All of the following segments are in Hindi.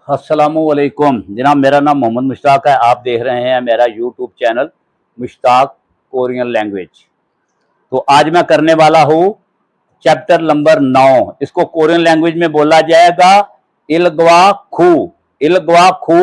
अस्सलामुअलैकुम जनाब, मेरा नाम मोहम्मद मुश्ताक है। आप देख रहे हैं मेरा YouTube channel Mushtaq Korean language. तो आज मैं करने वाला हूँ चैप्टर नंबर 9। इसको कोरियन लैंग्वेज में बोला जाएगा इलग्वा खू। इलग्वा खू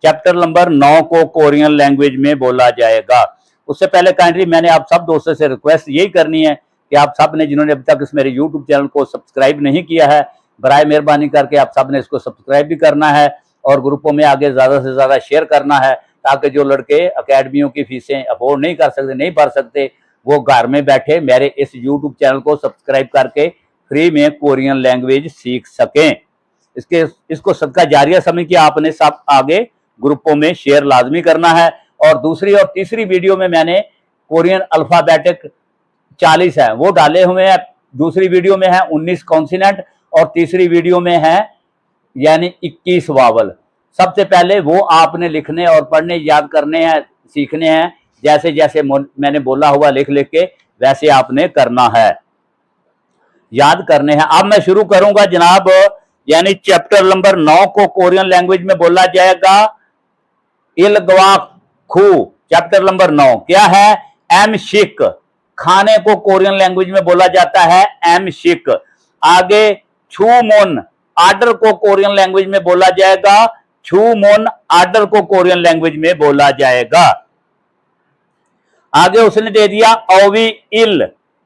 चैप्टर नंबर 9 को कोरियन लैंग्वेज में बोला जाएगा। उससे पहले काइंडली मैंने आप सब दोस्तों से रिक्वेस्ट यही करनी है कि आप सब ने जिन्होंने अभी तक इस मेरे यूट्यूब चैनल को सब्सक्राइब नहीं किया है, बराए मेहरबानी करके आप सब ने इसको सब्सक्राइब भी करना है और ग्रुपों में आगे ज़्यादा से ज़्यादा शेयर करना है, ताकि जो लड़के अकेडमियों की फीसें अफोर्ड नहीं कर सकते, नहीं भर सकते, वो घर में बैठे मेरे इस यूट्यूब चैनल को सब्सक्राइब करके फ्री में कोरियन लैंग्वेज सीख सकें। इसको सदका जारिया समझ के आपने सब आगे ग्रुपों में शेयर लाजमी करना है। और दूसरी और तीसरी वीडियो में मैंने कोरियन अल्फ़ाबेटिक 40 है वो डाले हुए हैं। दूसरी वीडियो में है 19 कॉन्सिनेंट और तीसरी वीडियो में है यानी 21 वावल। सबसे पहले वो आपने लिखने और पढ़ने याद करने हैं, सीखने हैं। जैसे जैसे मैंने बोला हुआ लिख लिख के वैसे आपने करना है, याद करने हैं। अब मैं शुरू करूंगा जनाब, यानी चैप्टर नंबर 9 को कोरियन लैंग्वेज में बोला जाएगा इलग्वा खू। चैप्टर नंबर 9 क्या है? एम शिक। खाने को कोरियन लैंग्वेज में बोला जाता है एम शिक। आगे छूमोन आर्डर को कोरियन लैंग्वेज में बोला जाएगा छूमोन आर्डर को कोरियन लैंग्वेज में बोला जाएगा। आगे उसने दे दिया ओवी इल।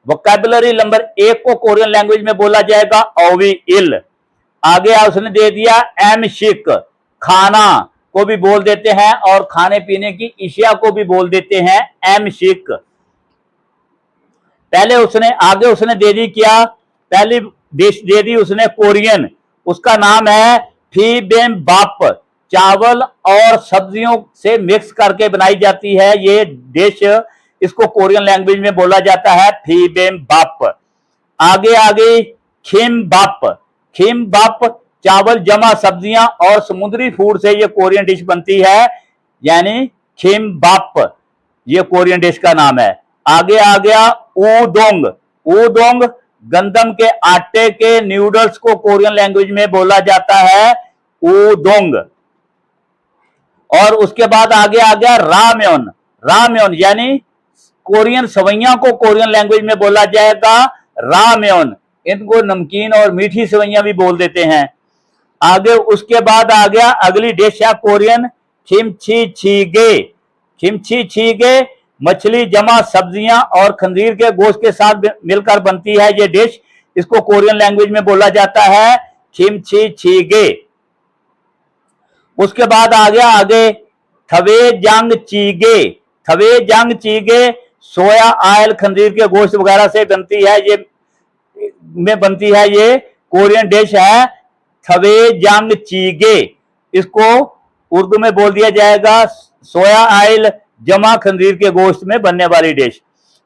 वोकैबुलरी नंबर 1 को कोरियन लैंग्वेज में बोला जाएगा ओवी इल। आगे उसने दे दिया एम शिक। खाना को भी बोल देते हैं और खाने पीने की इशिया को भी बोल देते हैं एम शिक। पहले आगे उसने दे दी क्या? पहली डिश दे दी उसने कोरियन, उसका नाम है फीबेमबाप। चावल और सब्जियों से मिक्स करके बनाई जाती है ये डिश, इसको कोरियन लैंग्वेज में बोला जाता है फीबेमबाप। आगे आगे खिमबाप। खिमबाप चावल जमा सब्जियां और समुद्री फूड से ये कोरियन डिश बनती है, यानी खिमबाप ये कोरियन डिश का नाम है। आगे आ गया ऊदोंग। ऊदोंग गंदम के आटे के नूडल्स को कोरियन लैंग्वेज में बोला जाता है ऊदोंग। और उसके बाद आगे आ गया राम्योन। राम्योन यानी कोरियन सवैयां को कोरियन लैंग्वेज में बोला जाएगा राम्योन। इनको नमकीन और मीठी सवैयां भी बोल देते हैं। आगे उसके बाद आ गया अगली डिश है कोरियन किमची छीगे। किमची छीगे मछली जमा सब्जियां और खंजीर के गोश्त के साथ मिलकर बनती है ये डिश, इसको कोरियन लैंग्वेज में बोला जाता है किमची छीगे। उसके बाद आ गया आगे थवेजांग चीगे। थवेजांग चीगे सोया ऑयल खंजीर के गोश्त वगैरह से बनती है, ये कोरियन डिश है थवेजांग चीगे। इसको उर्दू में बोल दिया जाएगा सोया ऑयल जमा खंजीर के गोश्त में बनने वाली डिश।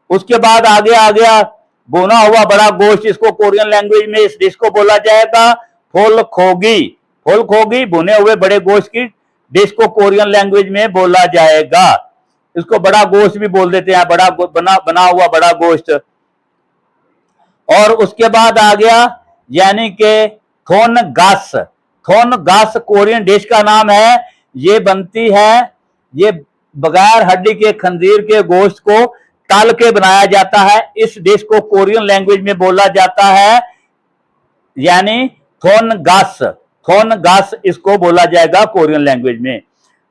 उसके बाद आगे आ गया भुना हुआ बड़ा गोश्त, इसको कोरियन लैंग्वेज में इस डिश को बोला जाएगा फुल खोगी। फुल खोगी भुने हुए बड़े गोश्त की डिश को कोरियन लैंग्वेज में बोला जाएगा। इसको बड़ा गोश्त भी बोल देते हैं, बना हुआ बड़ा गोश्त। और उसके बाद आ गया यानी कि थोन गास। थोन गास कोरियन डिश का नाम है। ये बनती है, ये बगैर हड्डी के खंजीर के गोश्त को तल के बनाया जाता है। इस डिश को कोरियन लैंग्वेज में बोला जाता है यानी थोन गास। थोन गास इसको बोला जाएगा कोरियन लैंग्वेज में।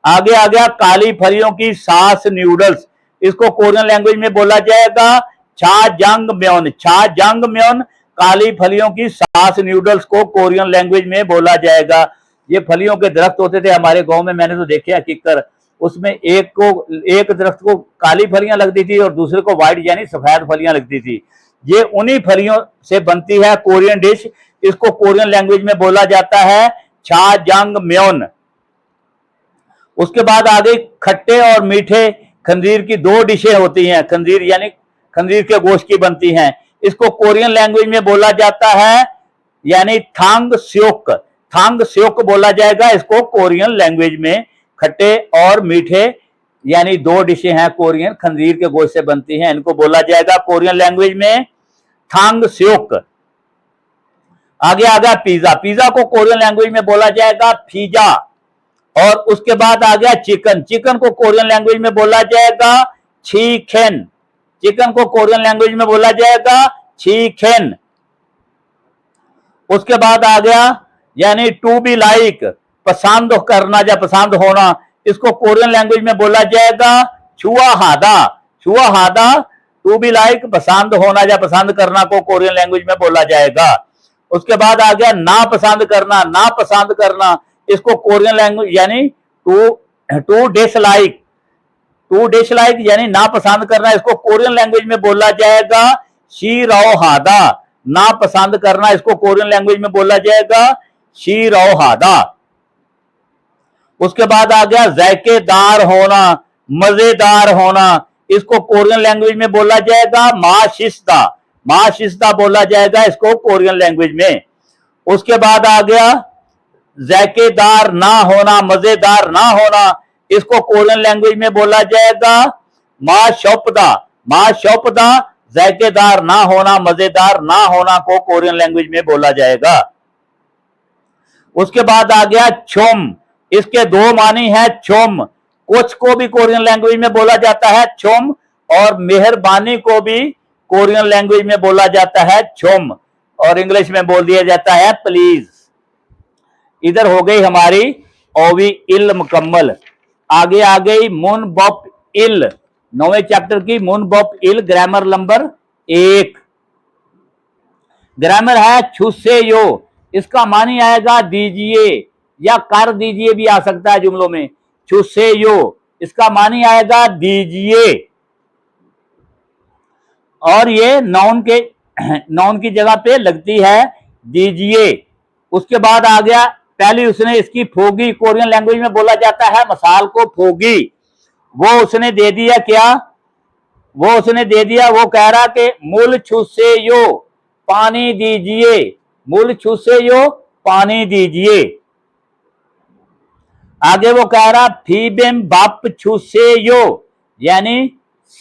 आगे आ गया काली फलियों की सास नूडल्स, इसको कोरियन लैंग्वेज में बोला जाएगा छा जंग म्योन। छा जंग म्योन काली फलियों की सास नूडल्स को कोरियन लैंग्वेज में बोला जाएगा। ये फलियों के दरख्त होते थे हमारे गांव में, मैंने तो देखे हकीकत। उसमें एक दरख्त को काली फलियां लगती थी और दूसरे को व्हाइट यानी सफेद फलियां लगती थी। ये उन्हीं फलियों से बनती है कोरियन डिश, इसको कोरियन लैंग्वेज में बोला जाता है छा जंग म्योन। उसके बाद आगे खट्टे और मीठे खंजीर की 2 डिशें होती हैं, खंजीर यानी खंजीर के गोश्त की बनती हैं, इसको कोरियन लैंग्वेज में बोला जाता है यानी थांग स्योक। थांग स्योक बोला जाएगा इसको कोरियन लैंग्वेज में। खट्टे और मीठे यानी 2 डिशें हैं कोरियन, खंजीर के गोश्त से बनती हैं, इनको बोला जाएगा कोरियन लैंग्वेज में थांग स्योक। आगे आ गया पिज्जा। पिज्जा को कोरियन लैंग्वेज में बोला जाएगा फीजा। और उसके बाद आ गया चिकन। चिकन को कोरियन लैंग्वेज में बोला जाएगा चीखेन। चिकन को कोरियन लैंग्वेज में बोला जाएगा चीखेन। उसके बाद आ गया यानी टू बी लाइक, पसंद करना या पसंद होना, इसको कोरियन लैंग्वेज में बोला जाएगा छुआ हादा। छुआ हादा, टू बी लाइक, पसंद होना या पसंद करना को कोरियन लैंग्वेज में बोला जाएगा। उसके बाद आ गया ना पसंद करना। ना पसंद करना, इसको कोरियन लैंग्वेज यानी टू डिसलाइक। टू डिसलाइक यानी ना पसंद करना, इसको कोरियन लैंग्वेज में बोला जाएगा शी राओ हादा। ना पसंद करना, इसको कोरियन लैंग्वेज में बोला जाएगा शी राओ हादा। उसके बाद आ गया जायकेदार होना, मजेदार होना, इसको कोरियन लैंग्वेज में बोला जाएगा माशिस्ता। माशिस्ता बोला जाएगा इसको कोरियन लैंग्वेज में। उसके बाद आ गया जायकेदार ना होना, मजेदार ना होना, इसको कोरियन लैंग्वेज में बोला जाएगा माशोपदा। माशोपदा, जायकेदार ना होना, मजेदार ना होना को कोरियन लैंग्वेज में बोला जाएगा। उसके बाद आ गया छोम। इसके दो मानी है छोम। कुछ को भी कोरियन लैंग्वेज में बोला जाता है छोम, और मेहरबानी को भी कोरियन लैंग्वेज में बोला जाता है छोम, और इंग्लिश में बोल दिया जाता है प्लीज। इधर हो गई हमारी ओवी इल मुकम्मल। आगे आ गई मुन बॉप इल, 9वें चैप्टर की मुन बॉप इल, ग्रामर नंबर 1। ग्रामर है छुसे यो। इसका मानी आएगा दीजिए या कर दीजिए भी आ सकता है जुमलों में। छुसे यो, इसका मानी आएगा दीजिए, और ये नाउन की जगह पे लगती है दीजिए। उसके बाद आ गया पहली उसने इसकी फोगी, कोरियन लैंग्वेज में बोला जाता है मसाल को फोगी। वो उसने दे दिया क्या? वो उसने दे दिया, वो कह रहा कि मूल छुसे यो, पानी दीजिए। मूल छुसे यो, पानी दीजिए। आगे वो कह रहा फीबेम बाप छुसे यो, यानी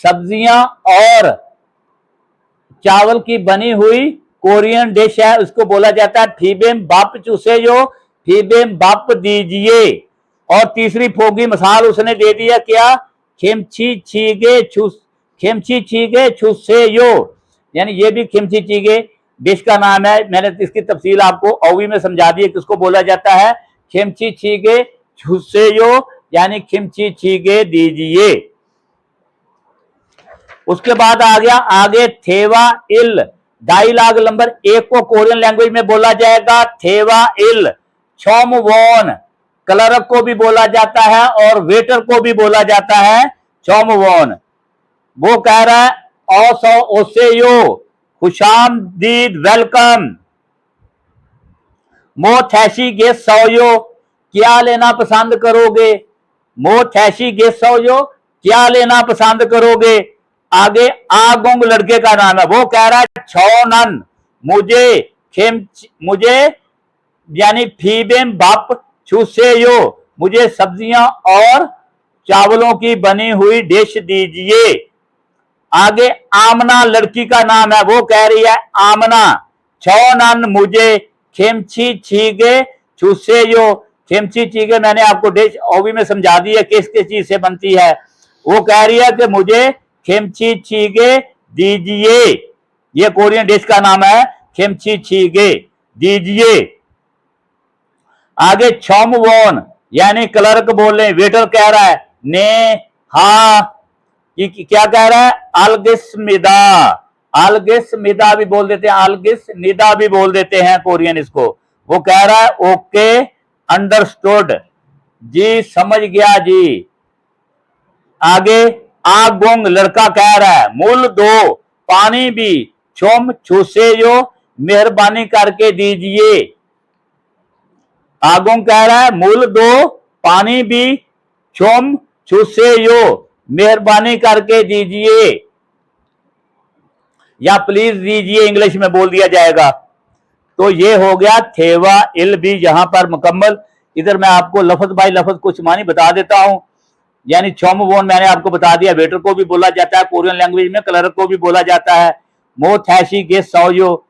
सब्जियां और चावल की बनी हुई कोरियन डिश है, उसको बोला जाता है फीबेम बाप चूसे जो, फीबेम बाप दीजिए। और तीसरी फोगी मसाल उसने दे दिया क्या? खिमची छीगे छुसे यो, यानी ये भी खिमची चीगे डिश का नाम है। मैंने इसकी तफसील आपको ओवी में समझा दी है कि उसको बोला जाता है खिमची छीगे छुसे यो, यानी खिमची छीगे दीजिए। उसके बाद आ गया आगे थेवा इल। डायलॉग नंबर 1 को कोरियन लैंग्वेज में बोला जाएगा थेवा इल। छोमवोन, क्लर्क को भी बोला जाता है और वेटर को भी बोला जाता है छोमवोन। वो कह रहा है ओसो ओसेयो, खुशामदीद, वेलकम। मो थैशी गे सोयो, क्या लेना पसंद करोगे? मो थैशी गे सोयो, क्या लेना पसंद करोगे? आगे आगोंग लड़के का नाम है, वो कह रहा है छोनन, मुझे यानी फीबेम बाप छुसेयो, मुझे सब्जियां और चावलों की बनी हुई डिश दीजिए। आगे आमना लड़की का नाम है, वो कह रही है आमना छोनन मुझे खेमची छीगे छुसेयो। खेमची छीगे मैंने आपको डिश ओवी में समझा दी है किस किस चीज से बनती है। वो कह रही है कि मुझे खेमची छीगे दीजिए। ये कोरियन डिश का नाम है खेमची छीगे दीजिए। आगे छोमवोन यानी क्लर्क बोल रहे, वेटर कह रहा है ने हा, क्या कह रहा है? अलगिस्मिदा, अलगिस्मिदा भी बोल देते हैं, अलगिस्निदा भी बोल देते हैं कोरियन इसको। वो कह रहा है ओके अंडरस्टूड, जी समझ गया जी। आगे आगोंग लड़का कह रहा है मूल दो, पानी भी, छोम छुसेयो, मेहरबानी करके दीजिए। आगोंग कह रहा है मूल दो, पानी भी, छोम छुसेयो, मेहरबानी करके दीजिए या प्लीज दीजिए इंग्लिश में बोल दिया जाएगा। तो ये हो गया थेवा इल भी यहां पर मुकम्मल। इधर मैं आपको लफ्ज बाय लफ्ज कुछ मानी बता देता हूं। यानी छोमवोन मैंने आपको बता दिया, वेटर को भी बोला जाता है कोरियन लैंग्वेज में, क्लर्क को भी बोला जाता है। मो थैशी गेस सोयो,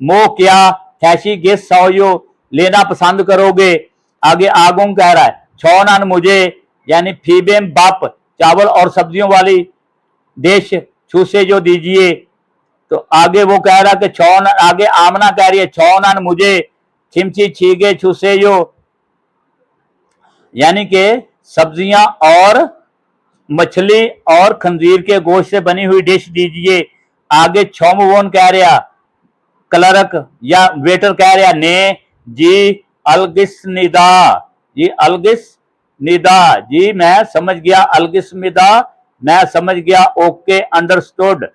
मो क्या, थैशी गेस सोयो, लेना पसंद करोगे। आगे आगोंग कह रहा है छौनान मुझे, यानी फीबेम बाप, चावल और सब्जियों वाली डिश छूसे जो दीजिए। तो आगे वो कह रहा कि छौन, आगे आमना कह रही है छौनान मुझे खिमची छीगे छूसे जो, यानी कि सब्जियां और मछली और खंजीर के गोश्त से बनी हुई डिश दीजिए। आगे छोमवोन कह रहा, क्लर्क या वेटर कह रहा ने जी अलगिस निदा, जी अलगिस निदा, जी मैं समझ गया, अलगिस निदा मैं समझ गया, ओके अंडरस्टूड।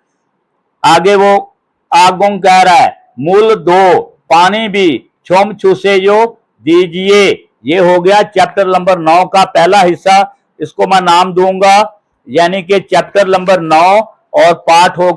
आगे वो आगोंग कह रहा है मूल दो पानी भी छोम छूसे जो दीजिए। ये हो गया चैप्टर नंबर 9 का पहला हिस्सा, इसको मैं नाम दूंगा, यानी कि चैप्टर नंबर 9 और पाठ होगा